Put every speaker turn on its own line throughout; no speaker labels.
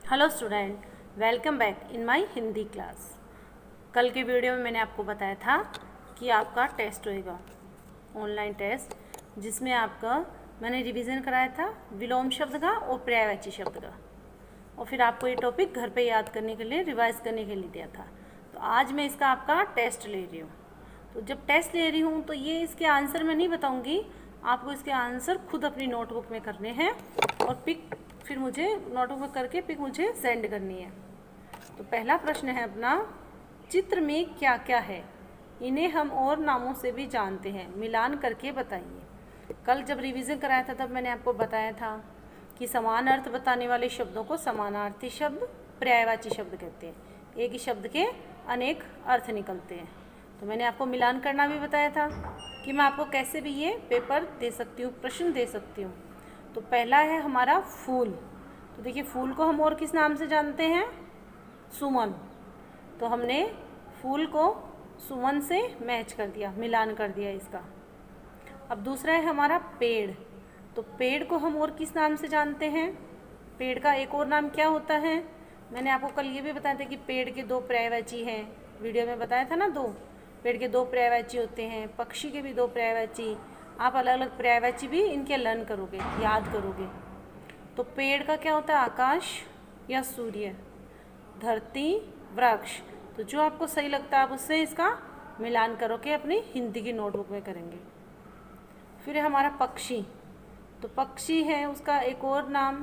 Hello student, welcome back in my Hindi class. कल के video में मैंने आपको बताया था कि आपका टेस्ट होएगा, ऑनलाइन टेस्ट, जिसमें आपका मैंने रिवीजन कराया था विलोम शब्द का और पर्यायवाची शब्द का, और फिर आपको ये टॉपिक घर पे याद करने के लिए, रिवाइज करने के लिए दिया था। तो आज मैं इसका आपका टेस्ट ले रही हूँ। तो जब टेस्ट ले रही हूँ तो ये इसके आंसर मैं नहीं बताऊँगी, आपको इसके आंसर खुद अपनी नोटबुक में करने हैं और पिक फिर मुझे नोटबुक में करके पिक मुझे सेंड करनी है। तो पहला प्रश्न है अपना, चित्र में क्या क्या है, इन्हें हम और नामों से भी जानते हैं, मिलान करके बताइए। कल जब रिवीजन कराया था तब मैंने आपको बताया था कि समान अर्थ बताने वाले शब्दों को समानार्थी शब्द, पर्यायवाची शब्द कहते हैं। एक ही शब्द के अनेक अर्थ निकलते हैं। तो मैंने आपको मिलान करना भी बताया था कि मैं आपको कैसे भी ये पेपर दे सकती हूँ, प्रश्न दे सकती हूँ। तो पहला है हमारा फूल। तो देखिए, फूल को हम और किस नाम से जानते हैं? सुमन। तो हमने फूल को सुमन से मैच कर दिया, मिलान कर दिया इसका। अब दूसरा है हमारा पेड़। तो पेड़ को हम और किस नाम से जानते हैं? पेड़ का एक और नाम क्या होता है? मैंने आपको कल ये भी बताया था कि पेड़ के दो पर्यायवाची हैं, वीडियो में बताया था ना। दो पेड़ के दो पर्यायवाची होते हैं, पक्षी के भी दो पर्यायवाची। आप अलग अलग पर्यायवाची भी इनके लर्न करोगे, याद करोगे। तो पेड़ का क्या होता है? आकाश या सूर्य, धरती, वृक्ष। तो जो आपको सही लगता है आप उससे इसका मिलान करोगे, अपनी हिंदी की नोटबुक में करेंगे। फिर है हमारा पक्षी। तो पक्षी है, उसका एक और नाम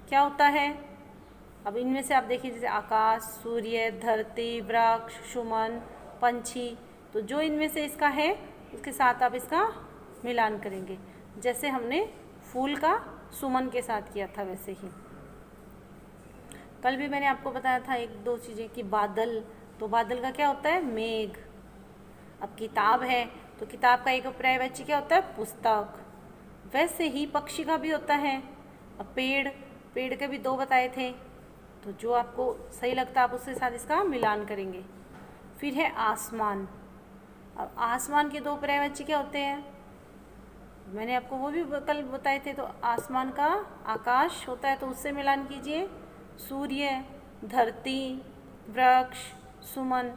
क्या होता है? अब इनमें से आप देखिए, जैसे आकाश, सूर्य, धरती, वृक्ष, सुमन, पंछी। तो जो इनमें से इसका है उसके साथ आप इसका मिलान करेंगे, जैसे हमने फूल का सुमन के साथ किया था वैसे ही। कल भी मैंने आपको बताया था एक दो चीज़ें कि बादल। तो बादल का क्या होता है? मेघ। अब किताब है, तो किताब का एक पर्यायवाची क्या होता है? पुस्तक। वैसे ही पक्षी का भी होता है। अब पेड़, पेड़ के भी दो बताए थे। तो जो आपको सही लगता है आप उसके साथ इसका मिलान करेंगे। फिर है आसमान। अब आसमान के दो पर्यायवाची क्या होते हैं? मैंने आपको वो भी कल बताए थे। तो आसमान का आकाश होता है, तो उससे मिलान कीजिए। सूर्य, धरती, वृक्ष, सुमन,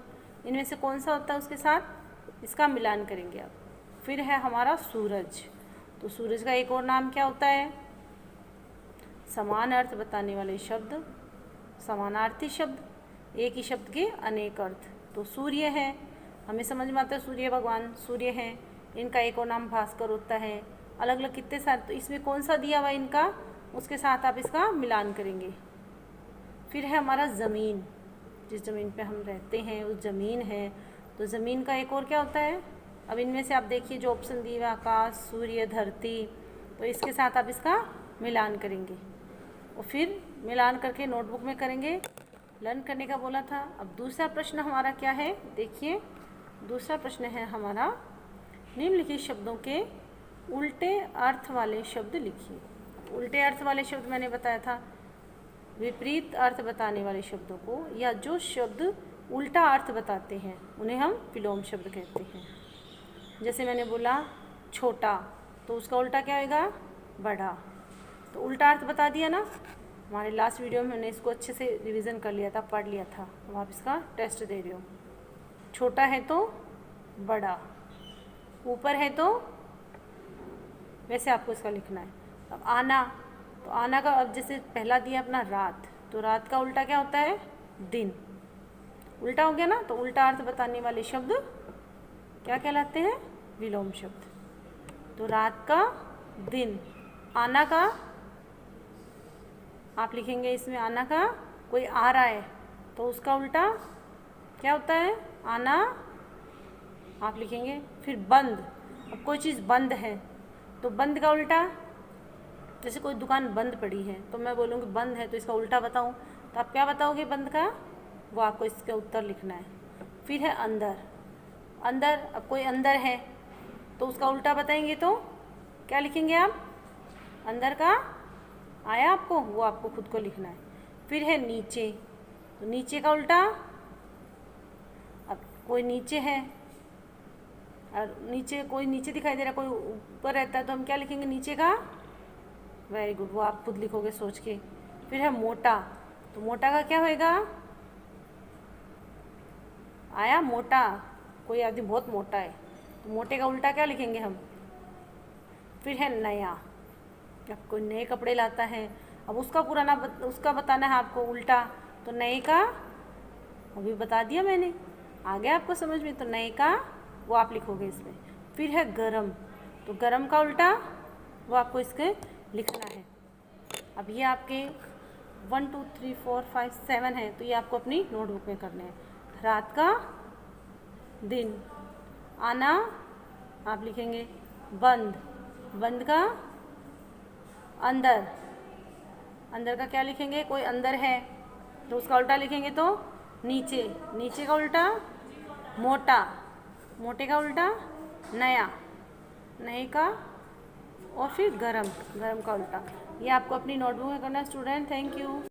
इनमें से कौन सा होता है उसके साथ इसका मिलान करेंगे आप। फिर है हमारा सूरज। तो सूरज का एक और नाम क्या होता है? समान अर्थ बताने वाले शब्द, समानार्थी शब्द, एक ही शब्द के अनेक अर्थ। तो सूर्य है, हमें समझ में आता है सूर्य भगवान सूर्य हैं। इनका एक और नाम भास्कर होता है। अलग अलग कितने सारे, तो इसमें कौन सा दिया हुआ इनका, उसके साथ आप इसका मिलान करेंगे। फिर है हमारा ज़मीन। जिस ज़मीन पे हम रहते हैं उस ज़मीन है। तो ज़मीन का एक और क्या होता है? अब इनमें से आप देखिए जो ऑप्शन दिए हुए, आकाश, सूर्य, धरती, तो इसके साथ आप इसका मिलान करेंगे और फिर मिलान करके नोटबुक में करेंगे। लर्न करने का बोला था। अब दूसरा प्रश्न हमारा क्या है? देखिए, दूसरा प्रश्न है हमारा, निम्नलिखित शब्दों के उल्टे अर्थ वाले शब्द लिखिए। उल्टे अर्थ वाले शब्द मैंने बताया था, विपरीत अर्थ बताने वाले शब्दों को, या जो शब्द उल्टा अर्थ बताते हैं उन्हें हम विलोम शब्द कहते हैं। जैसे मैंने बोला छोटा, तो उसका उल्टा क्या होगा? बड़ा। तो उल्टा अर्थ बता दिया ना। हमारे लास्ट वीडियो में मैंने इसको अच्छे से रिवीजन कर लिया था, पढ़ लिया था। अब आप इसका टेस्ट दे रहे हो। छोटा है तो बड़ा, ऊपर है तो वैसे आपको इसका लिखना है। अब आना, तो आना का अब जैसे पहला दिया अपना रात, तो रात का उल्टा क्या होता है? दिन। उल्टा हो गया ना। तो उल्टा अर्थ बताने वाले शब्द क्या कहलाते हैं? विलोम शब्द। तो रात का दिन। आना का आप लिखेंगे, इसमें आना का कोई आ रहा है तो उसका उल्टा क्या होता है? आना आप लिखेंगे। फिर बंद, अब कोई चीज़ बंद है तो बंद का उल्टा, जैसे कोई दुकान बंद पड़ी है तो मैं बोलूँगी बंद है, तो इसका उल्टा बताऊँ तो आप क्या बताओगे बंद का? वो आपको इसका उत्तर लिखना है। फिर है अंदर। अंदर, अब कोई अंदर है तो उसका उल्टा बताएंगे तो क्या लिखेंगे आप? अंदर का आया आपको, वो आपको खुद को लिखना है। फिर है नीचे। तो नीचे का उल्टा, अब कोई नीचे है और नीचे कोई नीचे दिखाई दे रहा है, कोई ऊपर रहता है, तो हम क्या लिखेंगे नीचे का? वेरी गुड, वो आप खुद लिखोगे सोच के। फिर है मोटा। तो मोटा का क्या होएगा? आया मोटा, कोई आदमी बहुत मोटा है तो मोटे का उल्टा क्या लिखेंगे हम? फिर है नया। अब कोई नए कपड़े लाता है, अब उसका पुराना उसका बताना है आपको उल्टा, तो नए का अभी बता दिया मैंने, आ गया आपको समझ में? तो नए का वो आप लिखोगे इसमें। फिर है गरम, तो गरम का उल्टा वो आपको इसके लिखना है। अब ये आपके 1 2 3 4 5 7 है, तो ये आपको अपनी नोटबुक में करने हैं। रात का दिन, आना आप लिखेंगे बंद, बंद का अंदर, अंदर का क्या लिखेंगे? कोई अंदर है तो उसका उल्टा लिखेंगे तो नीचे, नीचे का उल्टा मोटा, मोटे का उल्टा नया, नए का, और फिर गरम, गरम का उल्टा। ये आपको अपनी नोटबुक में करना है स्टूडेंट। Thank you.